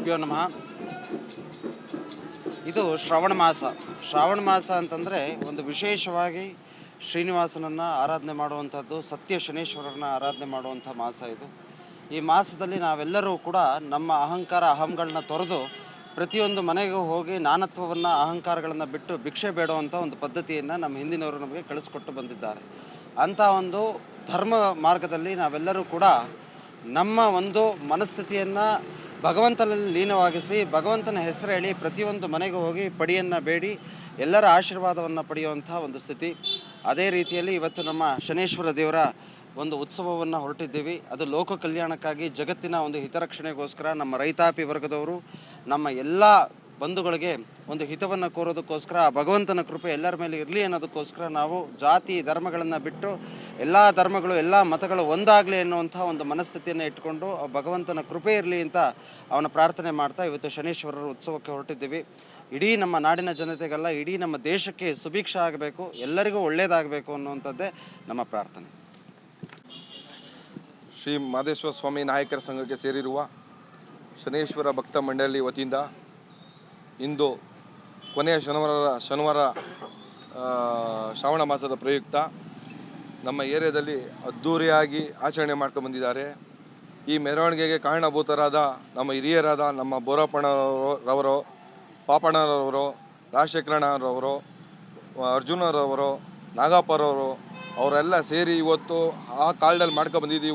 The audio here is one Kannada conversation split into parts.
ಗುರುಭ್ಯೋ ನಮಃ. ಇದು ಶ್ರಾವಣ ಮಾಸ ಅಂತಂದರೆ ಒಂದು ವಿಶೇಷವಾಗಿ ಶ್ರೀನಿವಾಸನನ್ನು ಆರಾಧನೆ ಮಾಡುವಂಥದ್ದು, ಸತ್ಯ ಶನೇಶ್ವರರನ್ನ ಆರಾಧನೆ ಮಾಡುವಂಥ ಮಾಸ ಇದು. ಈ ಮಾಸದಲ್ಲಿ ನಾವೆಲ್ಲರೂ ಕೂಡ ನಮ್ಮ ಅಹಂಕಾರ ಅಹಂಗಳನ್ನ ತೊರೆದು ಪ್ರತಿಯೊಂದು ಮನೆಗೂ ಹೋಗಿ ನಾನತ್ವವನ್ನು ಅಹಂಕಾರಗಳನ್ನು ಬಿಟ್ಟು ಭಿಕ್ಷೆ ಬೇಡುವಂಥ ಒಂದು ಪದ್ಧತಿಯನ್ನು ನಮ್ಮ ಹಿಂದಿನವರು ನಮಗೆ ಕಳಿಸ್ಕೊಟ್ಟು ಬಂದಿದ್ದಾರೆ. ಅಂಥ ಒಂದು ಧರ್ಮ ಮಾರ್ಗದಲ್ಲಿ ನಾವೆಲ್ಲರೂ ಕೂಡ ನಮ್ಮ ಒಂದು ಮನಸ್ಥಿತಿಯನ್ನು ಭಗವಂತನಲ್ಲಿ ಲೀನವಾಗಿಸಿ ಭಗವಂತನ ಹೆಸರು ಹೇಳಿ ಪ್ರತಿಯೊಂದು ಮನೆಗೂ ಹೋಗಿ ಪಡಿಯನ್ನು ಬೇಡಿ ಎಲ್ಲರ ಆಶೀರ್ವಾದವನ್ನು ಪಡೆಯುವಂಥ ಒಂದು ಸ್ಥಿತಿ. ಅದೇ ರೀತಿಯಲ್ಲಿ ಇವತ್ತು ನಮ್ಮ ಶನೇಶ್ವರ ದೇವರ ಒಂದು ಉತ್ಸವವನ್ನು ಹೊರಟಿದ್ದೀವಿ. ಅದು ಲೋಕ ಕಲ್ಯಾಣಕ್ಕಾಗಿ, ಜಗತ್ತಿನ ಒಂದು ಹಿತರಕ್ಷಣೆಗೋಸ್ಕರ, ನಮ್ಮ ರೈತಾಪಿ ವರ್ಗದವರು, ನಮ್ಮ ಎಲ್ಲ ಬಂಧುಗಳಿಗೆ ಒಂದು ಹಿತವನ್ನು ಕೋರೋದಕ್ಕೋಸ್ಕರ, ಭಗವಂತನ ಕೃಪೆ ಎಲ್ಲರ ಮೇಲೆ ಇರಲಿ ಅನ್ನೋದಕ್ಕೋಸ್ಕರ ನಾವು ಜಾತಿ ಧರ್ಮಗಳನ್ನು ಬಿಟ್ಟು ಎಲ್ಲ ಧರ್ಮಗಳು ಎಲ್ಲ ಮತಗಳು ಒಂದಾಗಲಿ ಎನ್ನುವಂಥ ಒಂದು ಮನಸ್ಥಿತಿಯನ್ನು ಇಟ್ಕೊಂಡು ಭಗವಂತನ ಕೃಪೆ ಇರಲಿ ಅಂತ ಅವನ ಪ್ರಾರ್ಥನೆ ಮಾಡ್ತಾ ಇವತ್ತು ಶನೇಶ್ವರರ ಉತ್ಸವಕ್ಕೆ ಹೊರಟಿದ್ದೀವಿ. ಇಡೀ ನಮ್ಮ ನಾಡಿನ ಜನತೆಗೆಲ್ಲ, ಇಡೀ ನಮ್ಮ ದೇಶಕ್ಕೆ ಸುಭಿಕ್ಷ ಆಗಬೇಕು, ಎಲ್ಲರಿಗೂ ಒಳ್ಳೆಯದಾಗಬೇಕು ಅನ್ನುವಂಥದ್ದೇ ನಮ್ಮ ಪ್ರಾರ್ಥನೆ. ಶ್ರೀ ಮಾದೇಶ್ವರ ಸ್ವಾಮಿ ನಾಯಕರ ಸಂಘಕ್ಕೆ ಸೇರಿರುವ ಶನೇಶ್ವರ ಭಕ್ತ ಮಂಡಳಿ ವತಿಯಿಂದ ಇಂದು ಕೊನೆಯ ಶನಿವಾರ ಶ್ರಾವಣ ಮಾಸದ ಪ್ರಯುಕ್ತ ನಮ್ಮ ಏರಿಯಾದಲ್ಲಿ ಅದ್ಧೂರಿಯಾಗಿ ಆಚರಣೆ ಮಾಡ್ಕೊಂಡು ಬಂದಿದ್ದಾರೆ. ಈ ಮೆರವಣಿಗೆಗೆ ಕಾರಣಭೂತರಾದ ನಮ್ಮ ಹಿರಿಯರಾದ ನಮ್ಮ ಬೋರಪ್ಪಣ್ಣರವರು, ಪಾಪಣ್ಣರವರು, ರಾಜಶೇಖರಣ್ಣರವರು, ಅರ್ಜುನರವರು, ನಾಗಪ್ಪರವರು ಅವರೆಲ್ಲ ಸೇರಿ ಇವತ್ತು ಆ ಕಾಲದಲ್ಲಿ ಮಾಡ್ಕೊಂಡು ಬಂದಿದ್ದು.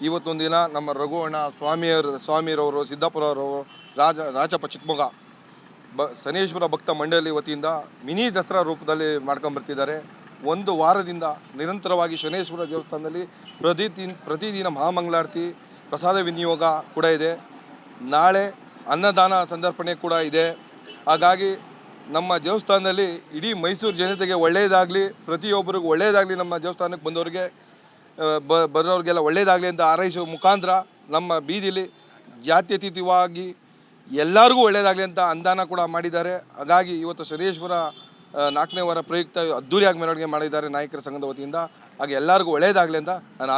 ಇವತ್ತೊಂದು ದಿನ ನಮ್ಮ ರಘುವಣ್ಣ ಸ್ವಾಮಿಯರವರು, ಸಿದ್ದಾಪುರವರು, ರಾಜಪ್ಪ ಚಿಕ್ಕಮೊಗ ಶನೇಶ್ವರ ಭಕ್ತ ಮಂಡಳಿ ವತಿಯಿಂದ ಮಿನಿ ದಸರಾ ರೂಪದಲ್ಲಿ ಮಾಡ್ಕೊಂಬರ್ತಿದ್ದಾರೆ. ಒಂದು ವಾರದಿಂದ ನಿರಂತರವಾಗಿ ಶನೇಶ್ವರ ದೇವಸ್ಥಾನದಲ್ಲಿ ಪ್ರತಿದಿನ ಮಹಾಮಂಗಳಾರತಿ, ಪ್ರಸಾದ ವಿನಿಯೋಗ ಕೂಡ ಇದೆ. ನಾಳೆ ಅನ್ನದಾನ ಸಂದರ್ಪಣೆ ಕೂಡ ಇದೆ. ಹಾಗಾಗಿ ನಮ್ಮ ದೇವಸ್ಥಾನದಲ್ಲಿ ಇಡೀ ಮೈಸೂರು ಜನತೆಗೆ ಒಳ್ಳೆಯದಾಗಲಿ, ಪ್ರತಿಯೊಬ್ಬರಿಗೂ ಒಳ್ಳೆಯದಾಗಲಿ, ನಮ್ಮ ದೇವಸ್ಥಾನಕ್ಕೆ ಬಂದವರಿಗೆ ಬರೋರಿಗೆಲ್ಲ ಒಳ್ಳೆಯದಾಗಲಿ ಅಂತ ಹಾರೈಸುವ ಮುಖಾಂತರ ನಮ್ಮ ಬೀದಿಲಿ ಜಾತ್ಯತೀತವಾಗಿ ಎಲ್ಲರಿಗೂ ಒಳ್ಳೆಯದಾಗಲಿ ಅಂತ ಅನುದಾನ ಕೂಡ ಮಾಡಿದ್ದಾರೆ. ಹಾಗಾಗಿ ಇವತ್ತು ಶನೇಶ್ವರ 4ನೇ ವಾರ ಪ್ರಯುಕ್ತ ಅದ್ದೂರಿಯಾಗಿ ಮೆರವಣಿಗೆ ಮಾಡಿದ್ದಾರೆ ನಾಯಕರ ಸಂಘದ ವತಿಯಿಂದ. ಹಾಗೆ ಎಲ್ಲರಿಗೂ ಒಳ್ಳೆಯದಾಗಲಿ ಅಂತ ನಾನು